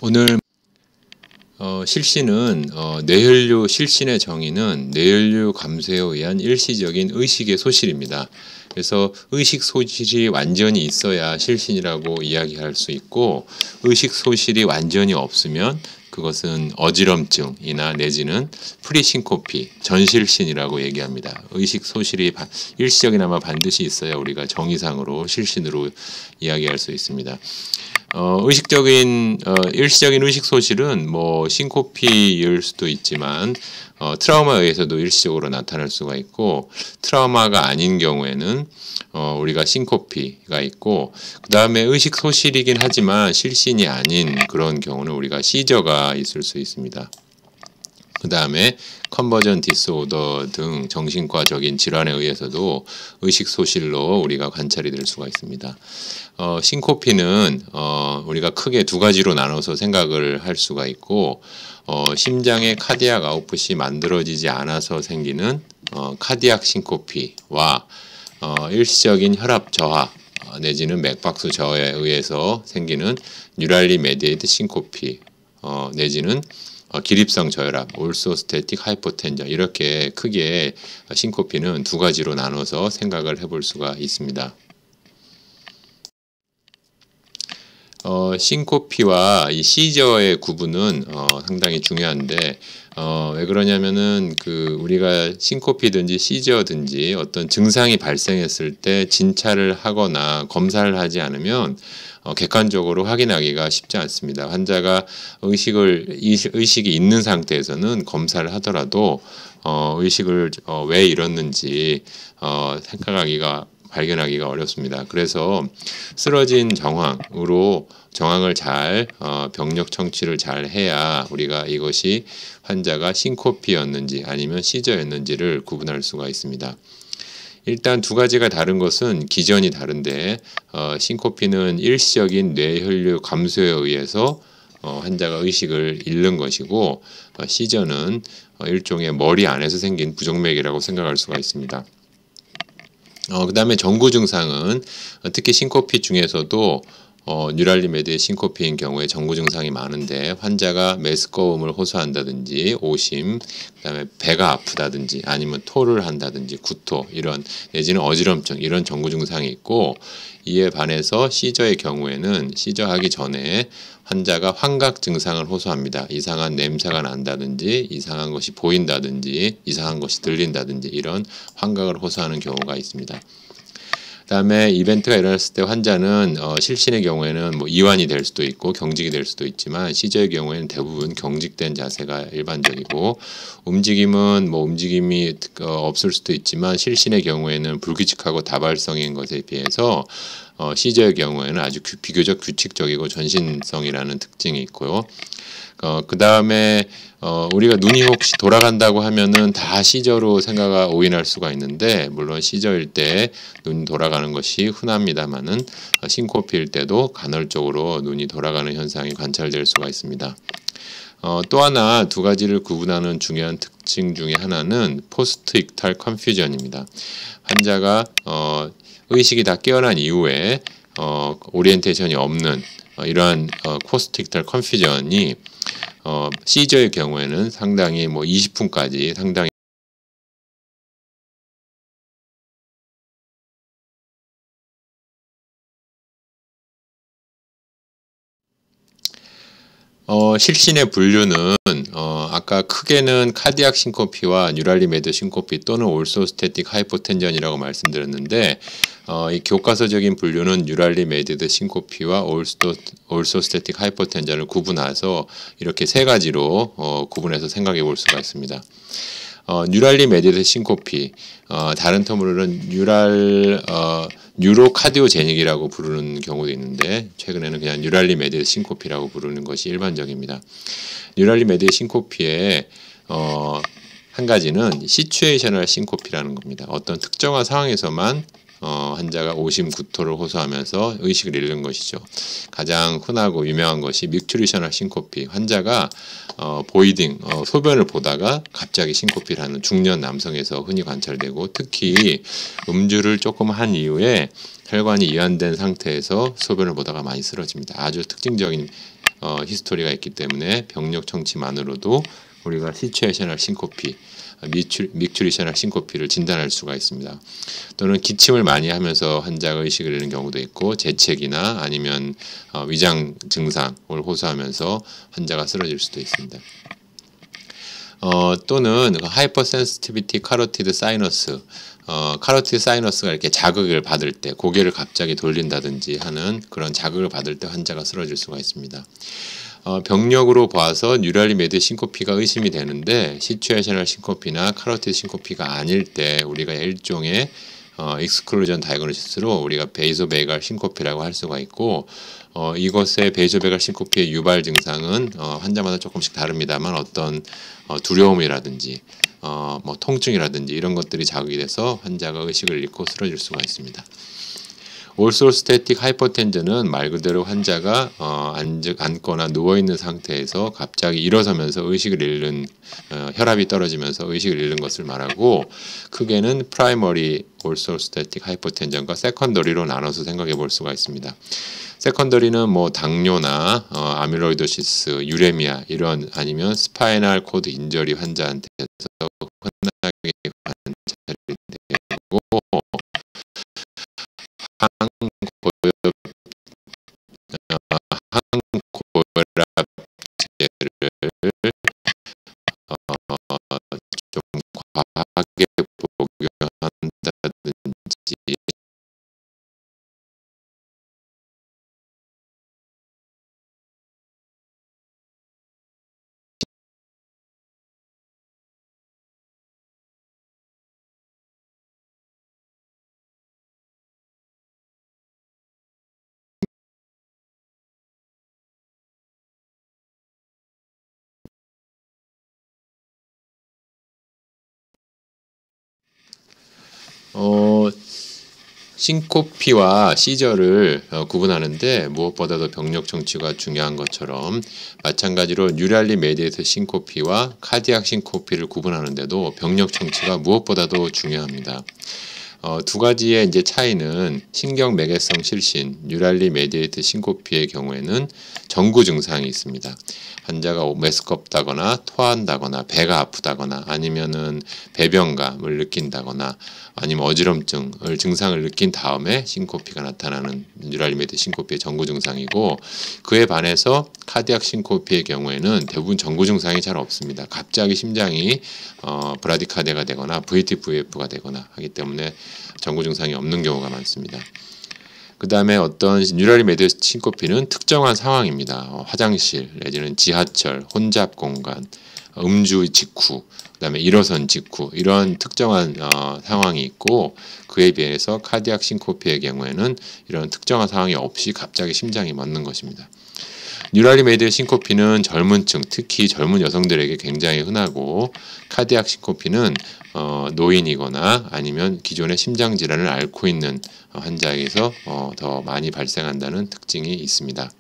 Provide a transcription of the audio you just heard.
오늘 실신은 뇌혈류 실신의 정의는 뇌혈류 감소에 의한 일시적인 의식의 소실입니다. 그래서 의식 소실이 완전히 있어야 실신이라고 이야기할 수 있고, 의식 소실이 완전히 없으면 그것은 어지럼증이나 내지는 프리신코피, 전실신이라고 얘기합니다. 의식 소실이 일시적이나마 반드시 있어야 우리가 정의상으로 실신으로 이야기할 수 있습니다. 일시적인 의식 소실은 신코피일 수도 있지만 트라우마에 의해서도 일시적으로 나타날 수가 있고, 트라우마가 아닌 경우에는 우리가 신코피가 있고, 그 다음에 의식 소실이긴 하지만 실신이 아닌 그런 경우는 우리가 시저가 있을 수 있습니다. 그 다음에 컨버전 디스오더 등 정신과적인 질환에 의해서도 의식 소실로 우리가 관찰이 될 수가 있습니다. 신코피는 우리가 크게 두 가지로 나눠서 생각을 할 수가 있고, 심장의 카디악 아웃풋이 만들어지지 않아서 생기는 카디악 신코피와 일시적인 혈압 저하 내지는 맥박수 저하에 의해서 생기는 뉴랄리 메디에이트 신코피 내지는 기립성 저혈압, 올소스태틱 하이포텐전, 이렇게 크게 신코피는 두 가지로 나눠서 생각을 해볼 수가 있습니다. 신코피와 이 시저의 구분은 상당히 중요한데, 왜 그러냐면은 우리가 신코피든지 시저든지 어떤 증상이 발생했을 때 진찰을 하거나 검사를 하지 않으면 객관적으로 확인하기가 쉽지 않습니다. 환자가 의식이 있는 상태에서는 검사를 하더라도 의식을 왜 잃었는지 발견하기가 어렵습니다. 그래서 쓰러진 정황으로 정황을 잘 병력 청취를 잘 해야 우리가 이것이 환자가 신코피였는지 아니면 시저였는지를 구분할 수가 있습니다. 일단 두 가지가 다른 것은 기전이 다른데, 신코피는 일시적인 뇌혈류 감소에 의해서 환자가 의식을 잃는 것이고, 시저는 일종의 머리 안에서 생긴 부정맥이라고 생각할 수가 있습니다. 그 다음에 전구 증상은 특히 신코피 중에서도 뉴랄리 메디의 신코피인 경우에 전구 증상이 많은데, 환자가 메스꺼움을 호소한다든지 오심, 그다음에 배가 아프다든지 아니면 토를 한다든지 구토 이런 내지는 어지럼증 이런 전구 증상이 있고, 이에 반해서 시저의 경우에는 시저하기 전에 환자가 환각 증상을 호소합니다. 이상한 냄새가 난다든지 이상한 것이 보인다든지 이상한 것이 들린다든지 이런 환각을 호소하는 경우가 있습니다. 그 다음에 이벤트가 일어났을 때 환자는 실신의 경우에는 이완이 될 수도 있고 경직이 될 수도 있지만, 시저의 경우에는 대부분 경직된 자세가 일반적이고, 움직임이 없을 수도 있지만 실신의 경우에는 불규칙하고 다발성인 것에 비해서 시저의 경우에는 아주 비교적 규칙적이고 전신성이라는 특징이 있고요. 그 다음에 우리가 눈이 혹시 돌아간다고 하면은 다 시저로 생각가 오인할 수가 있는데, 물론 시저일 때 눈이 돌아가는 것이 흔합니다만은 신코피일 때도 간헐적으로 눈이 돌아가는 현상이 관찰될 수가 있습니다. 또 하나 두 가지를 구분하는 중요한 특징 중에 하나는 포스트 익탈 컨퓨전입니다. 환자가 의식이 다 깨어난 이후에 오리엔테이션이 없는 이러한 포스트 익탈 컨퓨전이 시저의 경우에는 상당히 20분까지 상당히 실신의 분류는 아까 크게는 카디악 신코피와 뉴랄리 메드 신코피 또는 올소스태틱 하이포텐전이라고 말씀드렸는데, 이 교과서적인 분류는 뉴랄리 메디드 신코피와 올소스태틱 하이포텐전을 구분해서 이렇게 세 가지로 구분해서 생각해 볼 수가 있습니다. 뉴랄리 메디드 신코피, 다른 터무로는 뉴로카디오제닉이라고 부르는 경우도 있는데, 최근에는 그냥 뉴랄리 메디드 신코피라고 부르는 것이 일반적입니다. 뉴랄리 메디드 신코피의 한 가지는 시츄에이셔널 신코피라는 겁니다. 어떤 특정한 상황에서만 환자가 오심 구토를 호소하면서 의식을 잃는 것이죠. 가장 흔하고 유명한 것이 믹튜리셔널 신코피, 환자가 소변을 보다가 갑자기 신코피를 하는 중년 남성에서 흔히 관찰되고, 특히 음주를 조금 한 이후에 혈관이 이완된 상태에서 소변을 보다가 많이 쓰러집니다. 아주 특징적인 히스토리가 있기 때문에 병력 청취만으로도 우리가 시츄에이셔널 싱코피, 믹추리셔널 싱코피를 진단할 수가 있습니다. 또는 기침을 많이 하면서 환자가 의식을 잃는 경우도 있고 재채기나 아니면 위장 증상을 호소하면서 환자가 쓰러질 수도 있습니다. 또는 하이퍼센시티비티 카로티드 사이너스, 카로티드 사이너스가 이렇게 자극을 받을 때 고개를 갑자기 돌린다든지 하는 그런 자극을 받을 때 환자가 쓰러질 수가 있습니다. 병력으로 봐서 뉴랄리 메디어 싱코피가 의심이 되는데 시츄에이셔널 싱코피나 카로티드 싱코피가 아닐 때 우리가 일종의 익스클루전 다이그노시스로 우리가 베이소베갈 싱코피라고 할 수가 있고 이것의 베이소베갈 싱코피의 유발 증상은 환자마다 조금씩 다릅니다만 어떤 두려움이라든지 뭐 통증이라든지 이런 것들이 자극이 돼서 환자가 의식을 잃고 쓰러질 수가 있습니다. 올소스태틱 하이퍼텐전은 말 그대로 환자가 앉거나 누워있는 상태에서 갑자기 일어서면서 의식을 잃는 혈압이 떨어지면서 의식을 잃는 것을 말하고 크게는 프라이머리 올소스태틱 하이퍼텐전과 세컨더리로 나눠서 생각해 볼 수가 있습니다. 세컨더리는 뭐 당뇨나 아밀로이도시스, 유레미아 이런 아니면 스파이널 코드 인저리 환자한테서 흔하게 관찰이 되고 항고혈압제를 좀 과하게 복용한다든지 싱코피와 시저를 구분하는데 무엇보다도 병력 청취가 중요한 것처럼 마찬가지로 뉴랄리 메디에이트 싱코피와 카디악 싱코피를 구분하는데도 병력 청취가 무엇보다도 중요합니다. 두 가지의 이제 차이는 신경매개성 실신, 뉴랄리 메디에이트 싱코피의 경우에는 전구 증상이 있습니다. 환자가 메스껍다거나 토한다거나 배가 아프다거나 아니면은 배변감을 느낀다거나 아니면 어지럼증을 증상을 느낀 다음에 싱코피가 나타나는 뉴랄리 메디에이트 싱코피의 전구 증상이고 그에 반해서 카디악 싱코피의 경우에는 대부분 전구 증상이 잘 없습니다. 갑자기 심장이 브라디카드가 되거나 VT-VF가 되거나 하기 때문에 전구 증상이 없는 경우가 많습니다. 그 다음에 어떤 뉴랄리 메디에이트 싱코피는 특정한 상황입니다. 화장실 내지는 지하철, 혼잡 공간, 음주 직후, 그 다음에 일어선 직후 이런 특정한 상황이 있고 그에 비해서 카디악 싱코피의 경우에는 이런 특정한 상황이 없이 갑자기 심장이 멎는 것입니다. 뉴랄리 메디에이트 싱코피는 젊은층, 특히 젊은 여성들에게 굉장히 흔하고 카디악 싱코피는 노인이거나 아니면 기존의 심장 질환을 앓고 있는 환자에게서 더 많이 발생한다는 특징이 있습니다.